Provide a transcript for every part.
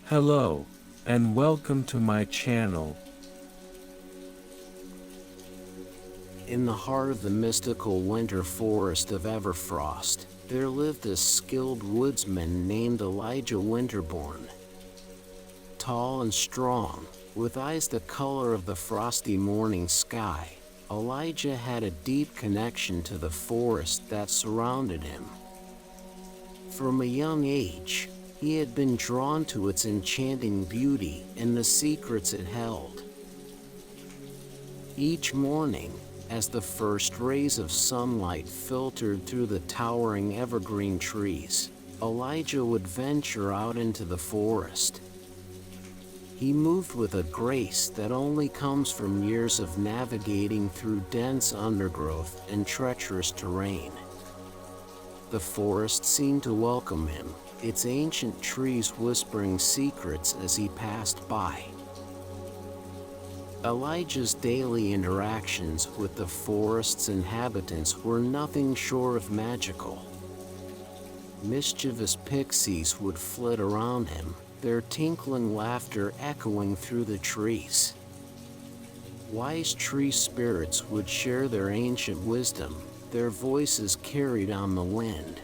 Hello, and welcome to my channel. In the heart of the mystical winter forest of Everfrost, there lived a skilled woodsman named Elijah Winterborn. Tall and strong, with eyes the color of the frosty morning sky, Elijah had a deep connection to the forest that surrounded him. From a young age, he had been drawn to its enchanting beauty and the secrets it held. Each morning, as the first rays of sunlight filtered through the towering evergreen trees, Elijah would venture out into the forest. He moved with a grace that only comes from years of navigating through dense undergrowth and treacherous terrain. The forest seemed to welcome him, its ancient trees whispering secrets as he passed by. Elijah's daily interactions with the forest's inhabitants were nothing short of magical. Mischievous pixies would flit around him, their tinkling laughter echoing through the trees. Wise tree spirits would share their ancient wisdom, their voices carried on the wind.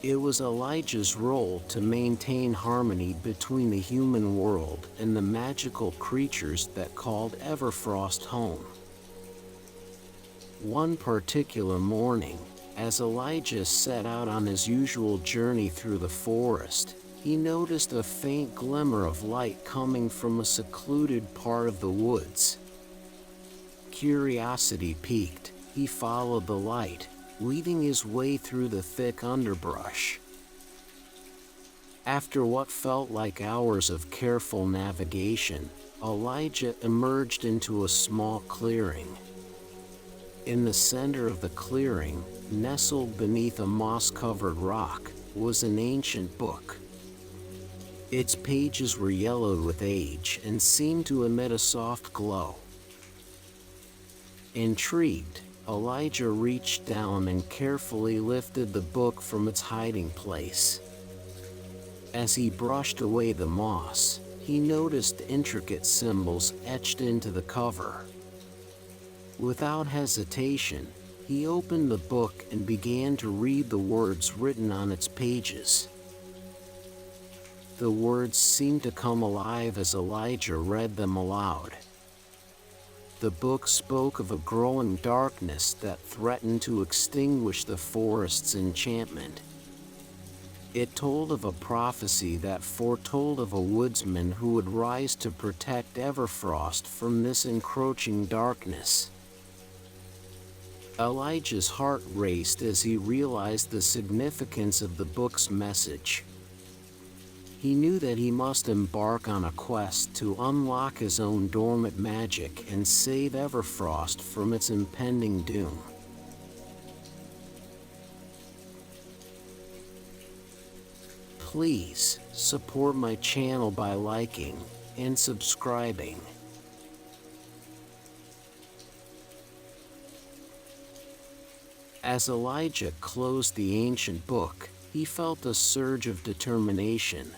It was Elijah's role to maintain harmony between the human world and the magical creatures that called Everfrost home. One particular morning, as Elijah set out on his usual journey through the forest, he noticed a faint glimmer of light coming from a secluded part of the woods. Curiosity piqued, he followed the light, weaving his way through the thick underbrush. After what felt like hours of careful navigation, Elijah emerged into a small clearing. In the center of the clearing, nestled beneath a moss-covered rock, was an ancient book. Its pages were yellowed with age and seemed to emit a soft glow. Intrigued, Elijah reached down and carefully lifted the book from its hiding place. As he brushed away the moss, he noticed intricate symbols etched into the cover. Without hesitation, he opened the book and began to read the words written on its pages. The words seemed to come alive as Elijah read them aloud. The book spoke of a growing darkness that threatened to extinguish the forest's enchantment. It told of a prophecy that foretold of a woodsman who would rise to protect Everfrost from this encroaching darkness. Elijah's heart raced as he realized the significance of the book's message. He knew that he must embark on a quest to unlock his own dormant magic and save Everfrost from its impending doom. Please support my channel by liking and subscribing. As Elijah closed the ancient book, he felt a surge of determination.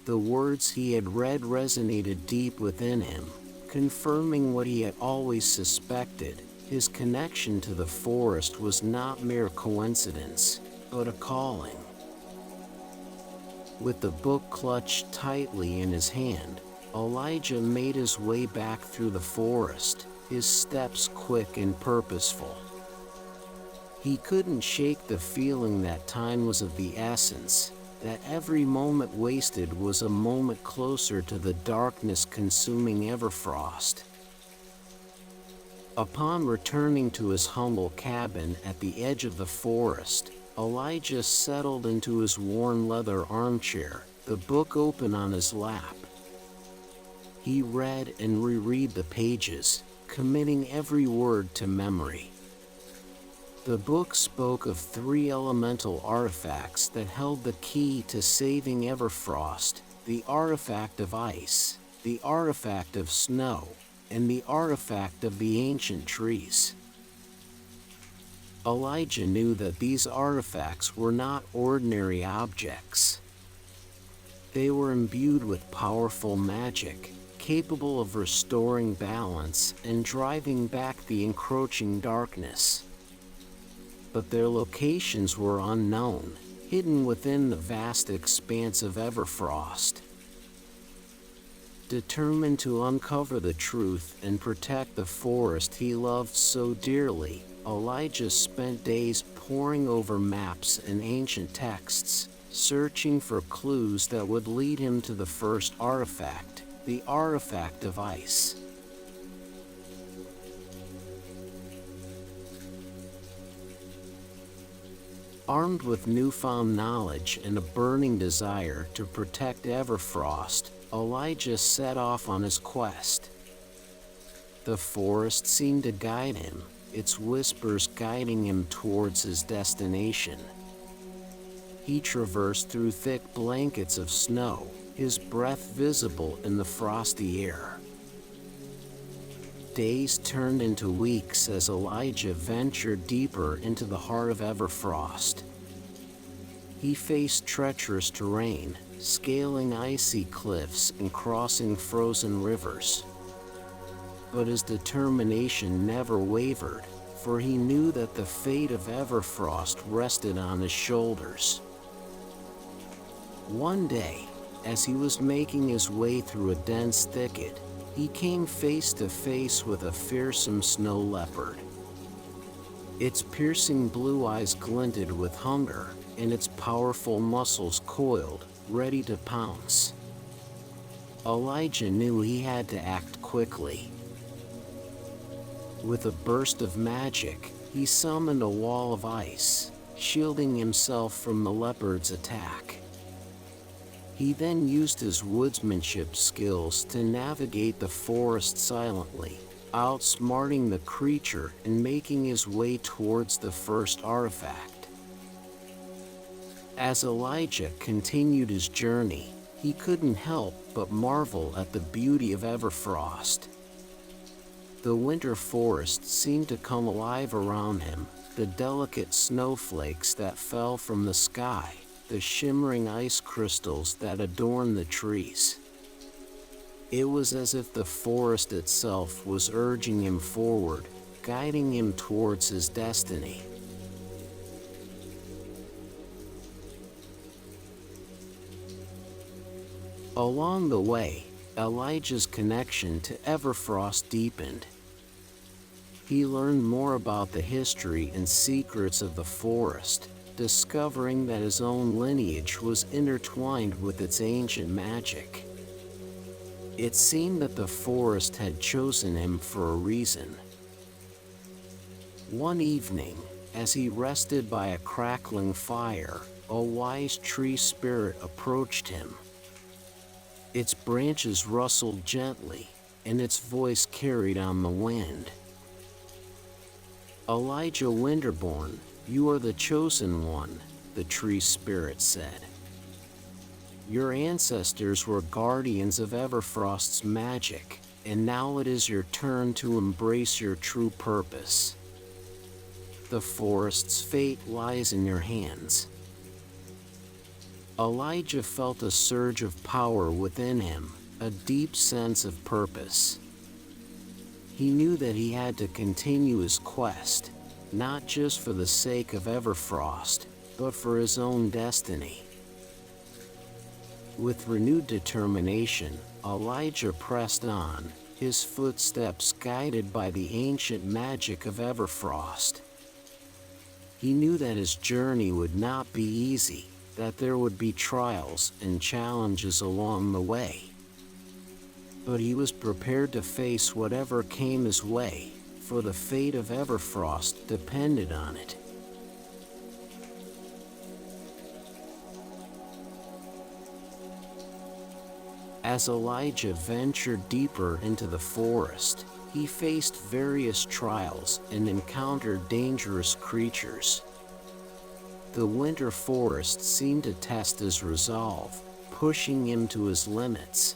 The words he had read resonated deep within him, confirming what he had always suspected: his connection to the forest was not mere coincidence, but a calling. With the book clutched tightly in his hand, Elijah made his way back through the forest, his steps quick and purposeful. He couldn't shake the feeling that time was of the essence, that every moment wasted was a moment closer to the darkness consuming Everfrost. Upon returning to his humble cabin at the edge of the forest, Elijah settled into his worn leather armchair, the book open on his lap. He read and reread the pages, committing every word to memory. The book spoke of 3 elemental artifacts that held the key to saving Everfrost: the artifact of ice, the artifact of snow, and the artifact of the ancient trees. Elijah knew that these artifacts were not ordinary objects. They were imbued with powerful magic, capable of restoring balance and driving back the encroaching darkness. But their locations were unknown, hidden within the vast expanse of Everfrost. Determined to uncover the truth and protect the forest he loved so dearly, Elijah spent days poring over maps and ancient texts, searching for clues that would lead him to the first artifact, the artifact of ice. Armed with newfound knowledge and a burning desire to protect Everfrost, Elijah set off on his quest. The forest seemed to guide him, its whispers guiding him towards his destination. He traversed through thick blankets of snow, his breath visible in the frosty air. Days turned into weeks as Elijah ventured deeper into the heart of Everfrost. He faced treacherous terrain, scaling icy cliffs and crossing frozen rivers. But his determination never wavered, for he knew that the fate of Everfrost rested on his shoulders. One day, as he was making his way through a dense thicket, he came face to face with a fearsome snow leopard. Its piercing blue eyes glinted with hunger, and its powerful muscles coiled, ready to pounce. Elijah knew he had to act quickly. With a burst of magic, he summoned a wall of ice, shielding himself from the leopard's attack. He then used his woodsmanship skills to navigate the forest silently, outsmarting the creature and making his way towards the first artifact. As Elijah continued his journey, he couldn't help but marvel at the beauty of Everfrost. The winter forest seemed to come alive around him, the delicate snowflakes that fell from the sky, the shimmering ice crystals that adorned the trees. It was as if the forest itself was urging him forward, guiding him towards his destiny. Along the way, Elijah's connection to Everfrost deepened. He learned more about the history and secrets of the forest, discovering that his own lineage was intertwined with its ancient magic. It seemed that the forest had chosen him for a reason. One evening, as he rested by a crackling fire, a wise tree spirit approached him. Its branches rustled gently, and its voice carried on the wind. "Elijah Winterborn, you are the chosen one," the tree spirit said. "Your ancestors were guardians of Everfrost's magic, and now it is your turn to embrace your true purpose. The forest's fate lies in your hands." Elijah felt a surge of power within him, a deep sense of purpose. He knew that he had to continue his quest, not just for the sake of Everfrost, but for his own destiny. With renewed determination, Elijah pressed on, his footsteps guided by the ancient magic of Everfrost. He knew that his journey would not be easy, that there would be trials and challenges along the way. But he was prepared to face whatever came his way, for the fate of Everfrost depended on it. As Elijah ventured deeper into the forest, he faced various trials and encountered dangerous creatures. The winter forest seemed to test his resolve, pushing him to his limits.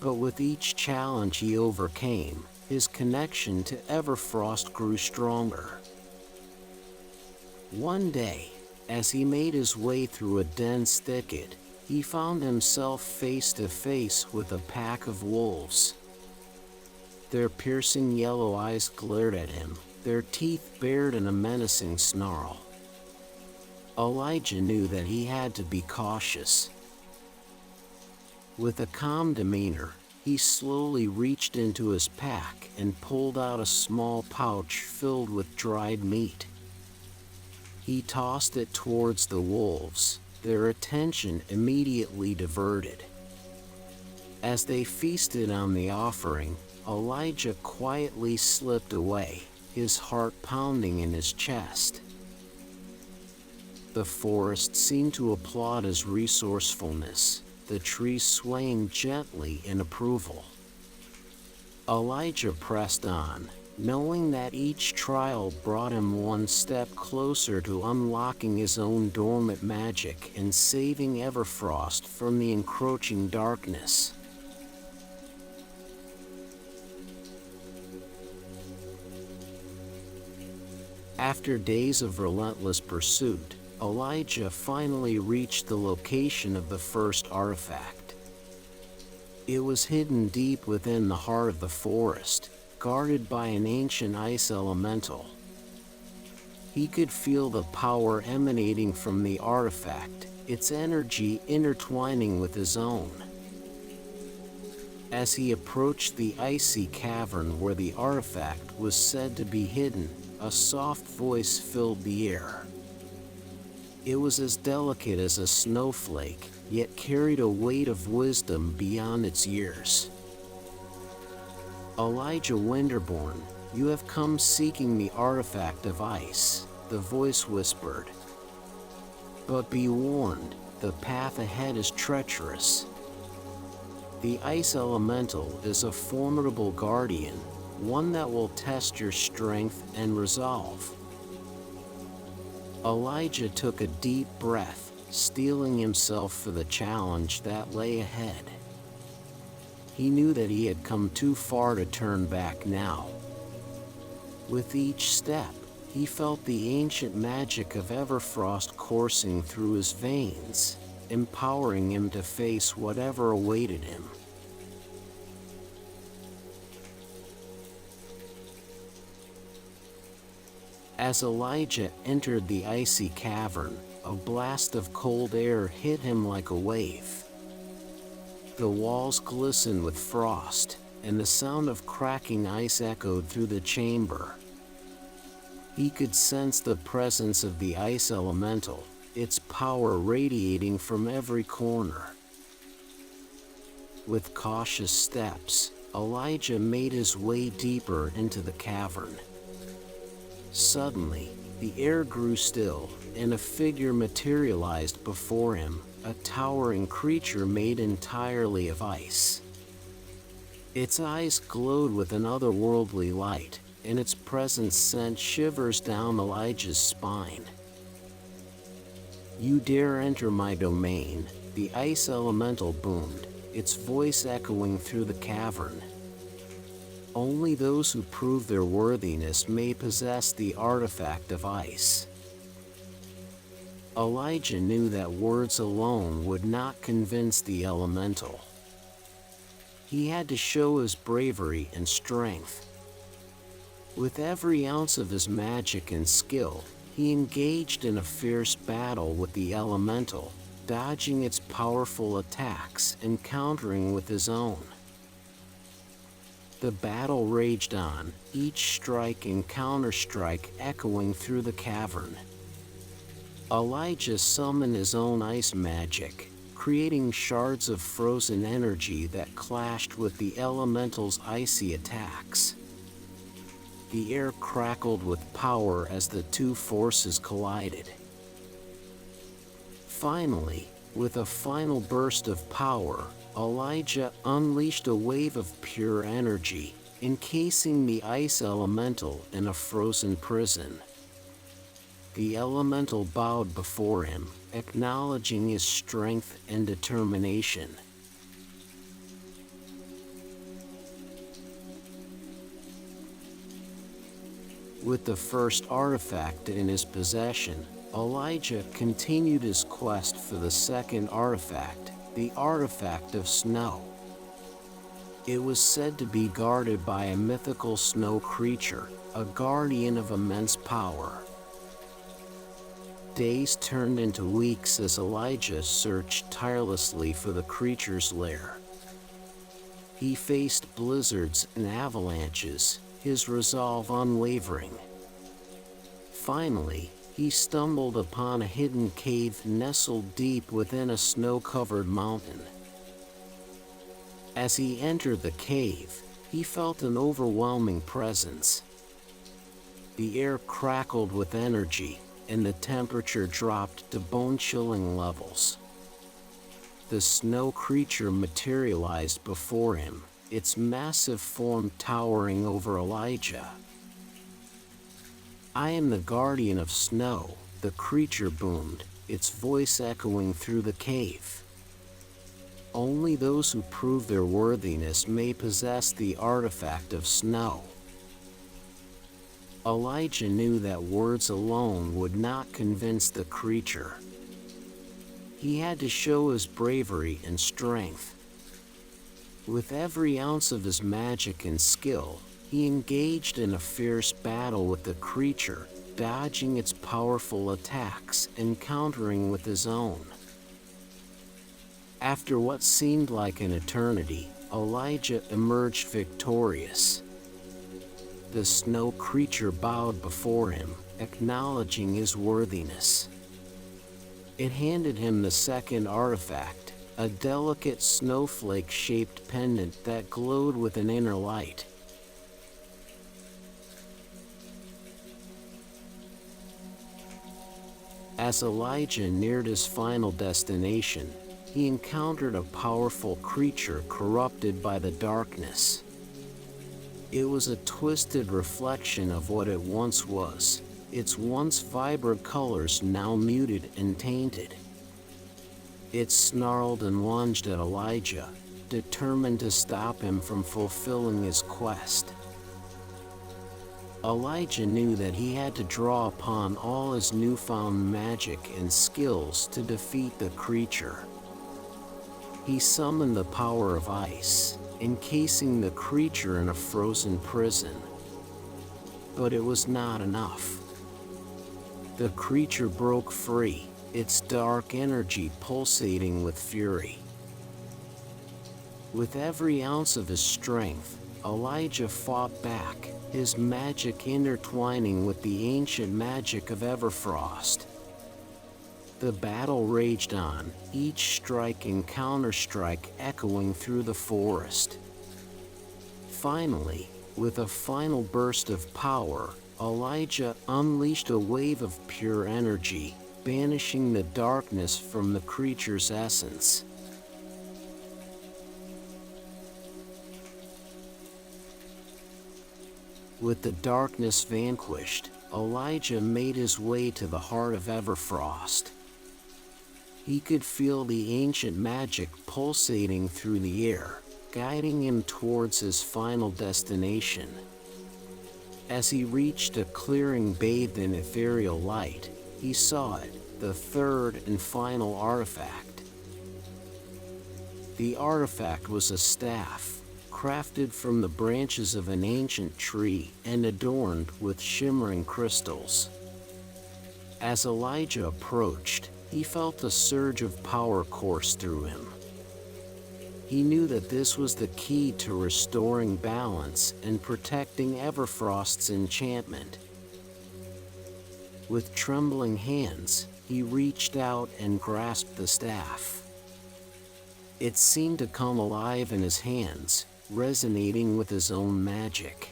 But with each challenge he overcame, his connection to Everfrost grew stronger. One day, as he made his way through a dense thicket, he found himself face to face with a pack of wolves. Their piercing yellow eyes glared at him, their teeth bared in a menacing snarl. Elijah knew that he had to be cautious. With a calm demeanor, he slowly reached into his pack and pulled out a small pouch filled with dried meat. He tossed it towards the wolves, their attention immediately diverted. As they feasted on the offering, Elijah quietly slipped away, his heart pounding in his chest. The forest seemed to applaud his resourcefulness, the trees swaying gently in approval. Elijah pressed on, knowing that each trial brought him one step closer to unlocking his own dormant magic and saving Everfrost from the encroaching darkness. After days of relentless pursuit, Elijah finally reached the location of the first artifact. It was hidden deep within the heart of the forest, guarded by an ancient ice elemental. He could feel the power emanating from the artifact, its energy intertwining with his own. As he approached the icy cavern where the artifact was said to be hidden, a soft voice filled the air. It was as delicate as a snowflake, yet carried a weight of wisdom beyond its years. Elijah Winterborn, you have come seeking the artifact of ice, the voice whispered. But be warned, the path ahead is treacherous. The ice elemental is a formidable guardian, one that will test your strength and resolve. Elijah took a deep breath, steeling himself for the challenge that lay ahead. He knew that he had come too far to turn back now. With each step, he felt the ancient magic of Everfrost coursing through his veins, empowering him to face whatever awaited him. As Elijah entered the icy cavern, a blast of cold air hit him like a wave. The walls glistened with frost, and the sound of cracking ice echoed through the chamber. He could sense the presence of the ice elemental, its power radiating from every corner. With cautious steps, Elijah made his way deeper into the cavern. Suddenly, the air grew still, and a figure materialized before him, a towering creature made entirely of ice. Its eyes glowed with an otherworldly light, and its presence sent shivers down Elijah's spine. You dare enter my domain, the ice elemental boomed, its voice echoing through the cavern. Only those who prove their worthiness may possess the artifact of ice. Elijah knew that words alone would not convince the elemental. He had to show his bravery and strength. With every ounce of his magic and skill, he engaged in a fierce battle with the elemental, dodging its powerful attacks and countering with his own. The battle raged on, each strike and counterstrike echoing through the cavern. Elijah summoned his own ice magic, creating shards of frozen energy that clashed with the elemental's icy attacks. The air crackled with power as the two forces collided. Finally, with a final burst of power, Elijah unleashed a wave of pure energy, encasing the ice elemental in a frozen prison. The elemental bowed before him, acknowledging his strength and determination. With the first artifact in his possession, Elijah continued his quest for the second artifact, the artifact of snow. It was said to be guarded by a mythical snow creature, a guardian of immense power. Days turned into weeks as Elijah searched tirelessly for the creature's lair. He faced blizzards and avalanches, his resolve unwavering. Finally, he stumbled upon a hidden cave nestled deep within a snow-covered mountain. As he entered the cave, he felt an overwhelming presence. The air crackled with energy, and the temperature dropped to bone-chilling levels. The snow creature materialized before him, its massive form towering over Elijah. "I am the guardian of snow," the creature boomed, its voice echoing through the cave. "Only those who prove their worthiness may possess the artifact of snow." Elijah knew that words alone would not convince the creature. He had to show his bravery and strength. With every ounce of his magic and skill, he engaged in a fierce battle with the creature, dodging its powerful attacks and countering with his own. After what seemed like an eternity, Elijah emerged victorious. The snow creature bowed before him, acknowledging his worthiness. It handed him the second artifact, a delicate snowflake-shaped pendant that glowed with an inner light. As Elijah neared his final destination, he encountered a powerful creature corrupted by the darkness. It was a twisted reflection of what it once was, its once vibrant colors now muted and tainted. It snarled and lunged at Elijah, determined to stop him from fulfilling his quest. Elijah knew that he had to draw upon all his newfound magic and skills to defeat the creature. He summoned the power of ice, encasing the creature in a frozen prison. But it was not enough. The creature broke free, its dark energy pulsating with fury. With every ounce of his strength, Elijah fought back, his magic intertwining with the ancient magic of Everfrost. The battle raged on, each strike and counterstrike echoing through the forest. Finally, with a final burst of power, Elijah unleashed a wave of pure energy, banishing the darkness from the creature's essence. With the darkness vanquished, Elijah made his way to the heart of Everfrost. He could feel the ancient magic pulsating through the air, guiding him towards his final destination. As he reached a clearing bathed in ethereal light, he saw it, the third and final artifact. The artifact was a staff, crafted from the branches of an ancient tree and adorned with shimmering crystals. As Elijah approached, he felt a surge of power course through him. He knew that this was the key to restoring balance and protecting Everfrost's enchantment. With trembling hands, he reached out and grasped the staff. It seemed to come alive in his hands, resonating with his own magic.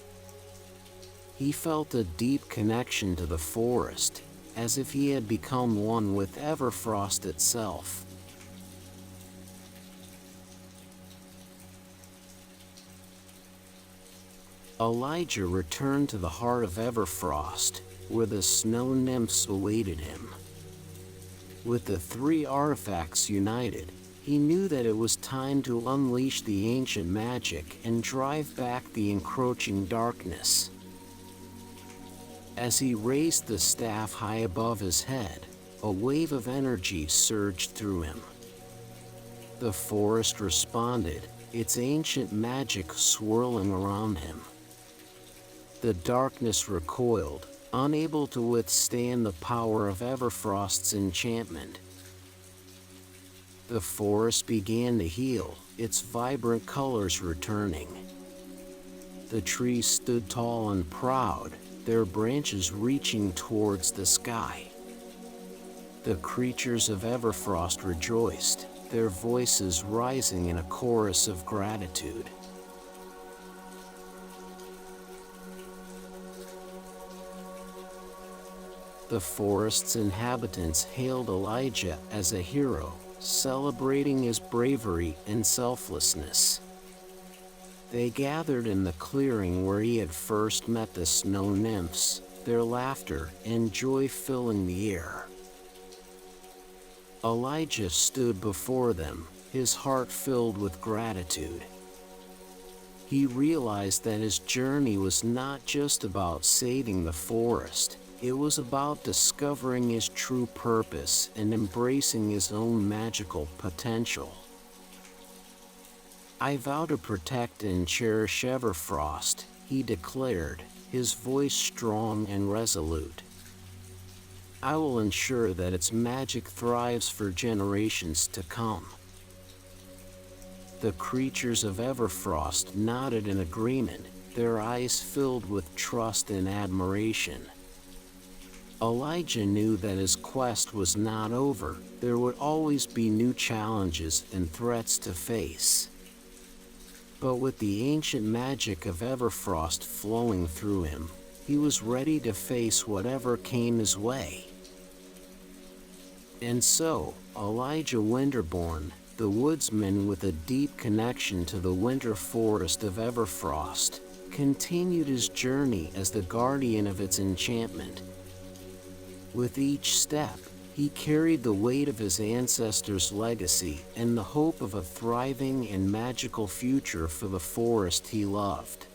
He felt a deep connection to the forest, as if he had become one with Everfrost itself. Elijah returned to the heart of Everfrost, where the snow nymphs awaited him. With the three artifacts united, he knew that it was time to unleash the ancient magic and drive back the encroaching darkness. As he raised the staff high above his head, a wave of energy surged through him. The forest responded, its ancient magic swirling around him. The darkness recoiled, unable to withstand the power of Everfrost's enchantment. The forest began to heal, its vibrant colors returning. The trees stood tall and proud, their branches reaching towards the sky. The creatures of Everfrost rejoiced, their voices rising in a chorus of gratitude. The forest's inhabitants hailed Elijah as a hero, celebrating his bravery and selflessness. They gathered in the clearing where he had first met the snow nymphs, their laughter and joy filling the air. Elijah stood before them, his heart filled with gratitude. He realized that his journey was not just about saving the forest, it was about discovering his true purpose and embracing his own magical potential. "I vow to protect and cherish Everfrost," he declared, his voice strong and resolute. "I will ensure that its magic thrives for generations to come." The creatures of Everfrost nodded in agreement, their eyes filled with trust and admiration. Elijah knew that his quest was not over. There would always be new challenges and threats to face. But with the ancient magic of Everfrost flowing through him, he was ready to face whatever came his way. And so, Elijah Winterborn, the woodsman with a deep connection to the winter forest of Everfrost, continued his journey as the guardian of its enchantment. With each step, he carried the weight of his ancestors' legacy and the hope of a thriving and magical future for the forest he loved.